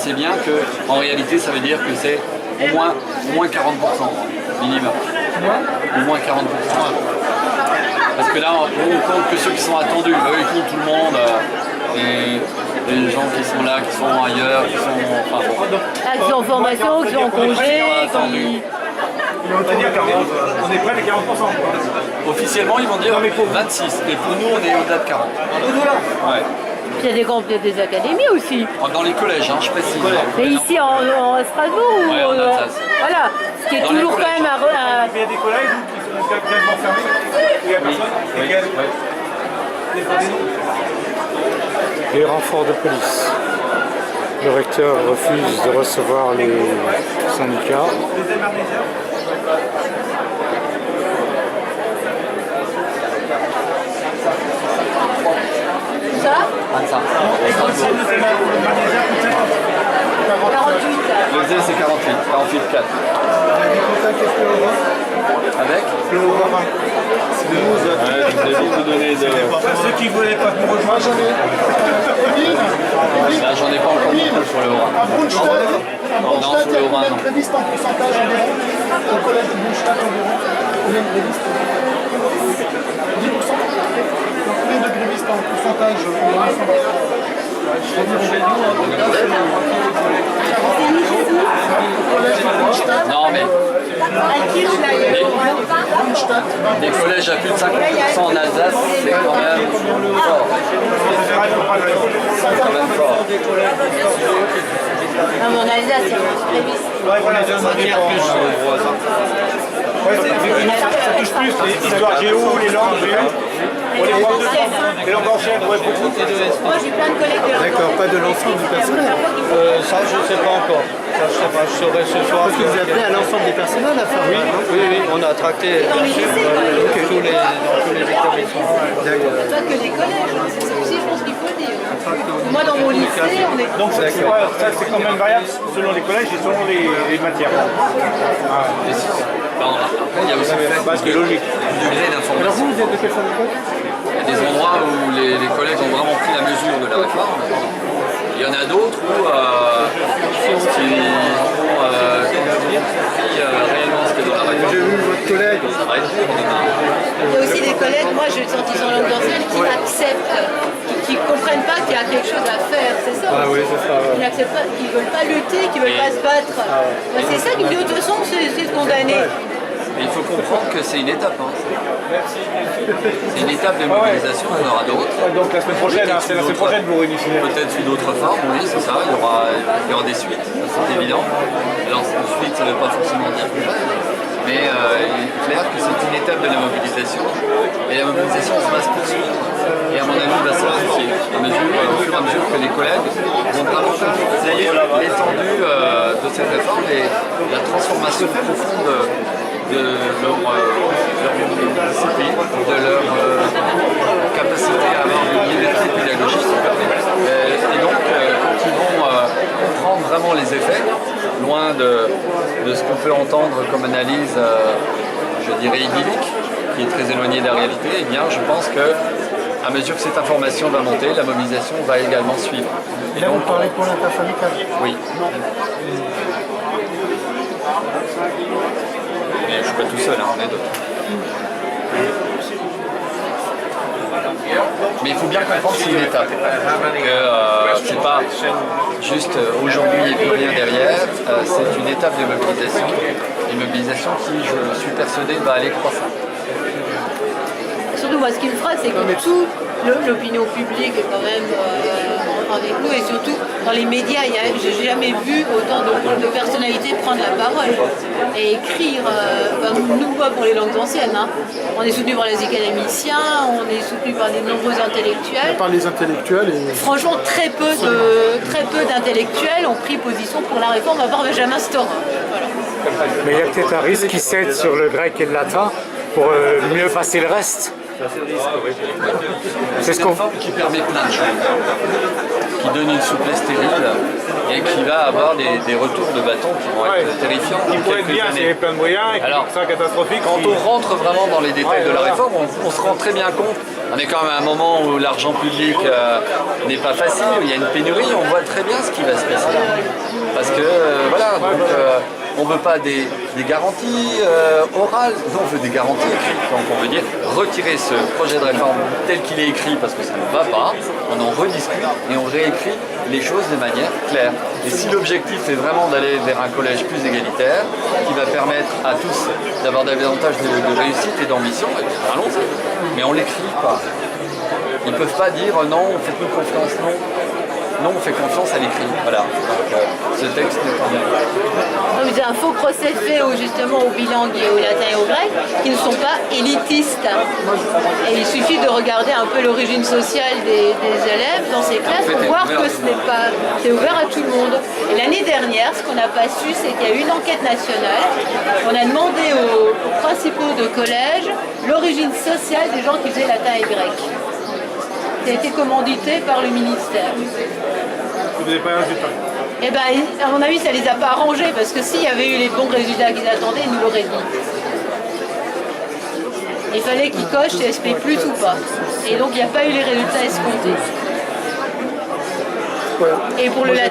sait bien qu'en réalité, ça veut dire que c'est au moins 40% minimum. Au moins 40%. Parce que là, on compte que ceux qui sont attendus. Eux, ils comptent tout le monde. Les gens qui sont là, qui sont ailleurs, qui sont... Enfin, bon. Ah, qui sont en formation, qui sont en congé, qui... On va dire qu'on est près des 40%. Officiellement, ils vont dire 26. Et pour nous, on est au-delà de 40. Ouais. Puis il y a des académies aussi. Dans les collèges, hein, je précise. Mais ici en Strasbourg, ouais, en Alsace. Voilà, ce qui est Dans toujours quand même Il y a des collèges qui sont quasiment fermés. Il y a personne. Les renforts de police. Le recteur refuse de recevoir les syndicats. ça. 25. 48. Le Z c'est 48. 48, 4. Avec Le Haut-Rhin. Ouais, je vous ai beaucoup donné de... Ceux qui voulaient pas nous rejoindre, Là, j'en ai pas encore beaucoup sur le Haut-Rhin. À Brunstadt, Non, sur le Haut-Rhin, non. préviste en pourcentage environ. Au collège de Brunstadt environ. Combien de grévistes 10%. Donc combien de grévistes en pourcentage Non, mais les collèges à plus de 50% en Alsace, c'est quand même fort. C'est quand même fort. Non, mais en Alsace, il y a un gréviste. ouais, voilà, ça touche plus les histoires géo, les langues géo. On les voit les langues anciennes, ouais, beaucoup. Moi, j'ai plein de collègues de D'accord, pas de l'ensemble du personnel. Ça, je ne sais pas encore. Ça, je sais pas, je saurai ce soir. Parce que vous appelez à l'ensemble des personnels à faire. Oui, on a tracté dans les lycées, quand même. dans tous les établissements. Pas que les collèges, hein. C'est ça aussi, je pense qu'il faut le dire. Moi, dans mon lycée, on est... Donc ça, c'est quand même variable selon les collèges et selon les matières. Après, il y a aussi le fait Parce que logique. du degré d'information. Alors vous êtes de quel syndicat? Il y a des endroits où les collègues ont vraiment pris la mesure de la réforme. Il y en a d'autres où qui ont compris réellement ce que dans la réforme. J'ai vu votre collègue. Il y a aussi des collègues, moi, je sens qu'ils sont en langue ancienne, qui acceptent, qui ne comprennent pas qu'il y a quelque chose à faire, c'est ça. Ah oui, c'est ça. Qui n'acceptent pas, qui ne veulent pas lutter, qui ne veulent pas se battre. Ben, c'est ça qui me dit, de toute façon, c'est de condamner. Mais il faut comprendre que c'est une étape. Hein. C'est une étape de mobilisation, il y en aura d'autres. Donc la semaine prochaine, hein, c'est la semaine prochaine vous réunissez. Peut-être sous d'autres formes, oui, c'est ça. Il y aura des suites, c'est évident. Alors, suite, ça ne veut pas forcément dire plus tard. Mais il est clair que c'est une étape de la mobilisation. Et la mobilisation va se poursuivre. Et à mon avis, va se poursuivre. Au fur et à mesure que les collègues vont vraiment comprendre l'étendue de cette réforme et la transformation profonde de leur discipline, de leur capacité à avoir une liberté pédagogique. Et donc, quand ils vont comprendre vraiment les effets, loin de ce qu'on peut entendre comme analyse, je dirais, idyllique, qui est très éloignée de la réalité, eh bien, je pense que à mesure que cette information va monter, la mobilisation va également suivre. Et là, vous parlez pour l'intersyndicale. Oui. Mais je ne suis pas tout seul, hein, on est d'autres. Mais il faut bien comprendre que c'est une étape. C'est pas juste aujourd'hui et plus rien derrière, c'est une étape de mobilisation. Une mobilisation qui, je suis persuadé, va aller croissant. Surtout, moi, ce qui me frappe, c'est que tout l'opinion publique est quand même avec nous, et surtout dans les médias, j'ai jamais vu autant de personnalités prendre la parole et écrire. Nous, pas pour les langues anciennes, hein. On est soutenu par les académiciens, on est soutenu par de nombreux intellectuels. Par les intellectuels et... Franchement, très peu d'intellectuels ont pris position pour la réforme, à part Benjamin Stora. Voilà. Mais il y a peut-être un risque qui cède sur le grec et le latin pour mieux passer le reste. C'est ce qu'on fait. Qui permet plein de choses, qui donne une souplesse terrible et qui va avoir des retours de bâton qui vont être terrifiants. Qui pourrait être bien s'il y avait plein de moyens et alors, qui sont catastrophiques. Quand on rentre vraiment dans les détails de la réforme, on se rend très bien compte. On est quand même à un moment où l'argent public n'est pas facile, où il y a une pénurie, on voit très bien ce qui va se passer. On ne veut pas des garanties orales, non, on veut des garanties écrites. Donc on veut dire retirer ce projet de réforme tel qu'il est écrit parce que ça ne va pas, on en rediscute et on réécrit les choses de manière claire. Et si l'objectif est vraiment d'aller vers un collège plus égalitaire, qui va permettre à tous d'avoir davantage de réussite et d'ambition, allons-y. Mais on ne l'écrit pas. Ils ne peuvent pas dire non, on fait plus confiance, non. Non, on fait confiance à l'écrit. Voilà. Donc ce texte n'est pas bien. Donc c'est un faux procès fait justement aux bilingues et au latin et au grec qui ne sont pas élitistes. Et il suffit de regarder un peu l'origine sociale des élèves dans ces classes pour voir que ce n'est pas, c'est ouvert à tout le monde. Et l'année dernière, ce qu'on n'a pas su, c'est qu'il y a eu une enquête nationale. On a demandé aux principaux de collège l'origine sociale des gens qui faisaient latin et grec. Ça a été commandité par le ministère. Vous n'avez pas un résultat. Eh bien, à mon avis, ça les a pas arrangés, parce que s'il y avait eu les bons résultats qu'ils attendaient, ils nous l'auraient dit. Il fallait qu'ils cochent CSP+ ou pas. Et donc, il n'y a pas eu les résultats escomptés. Et pour le latin,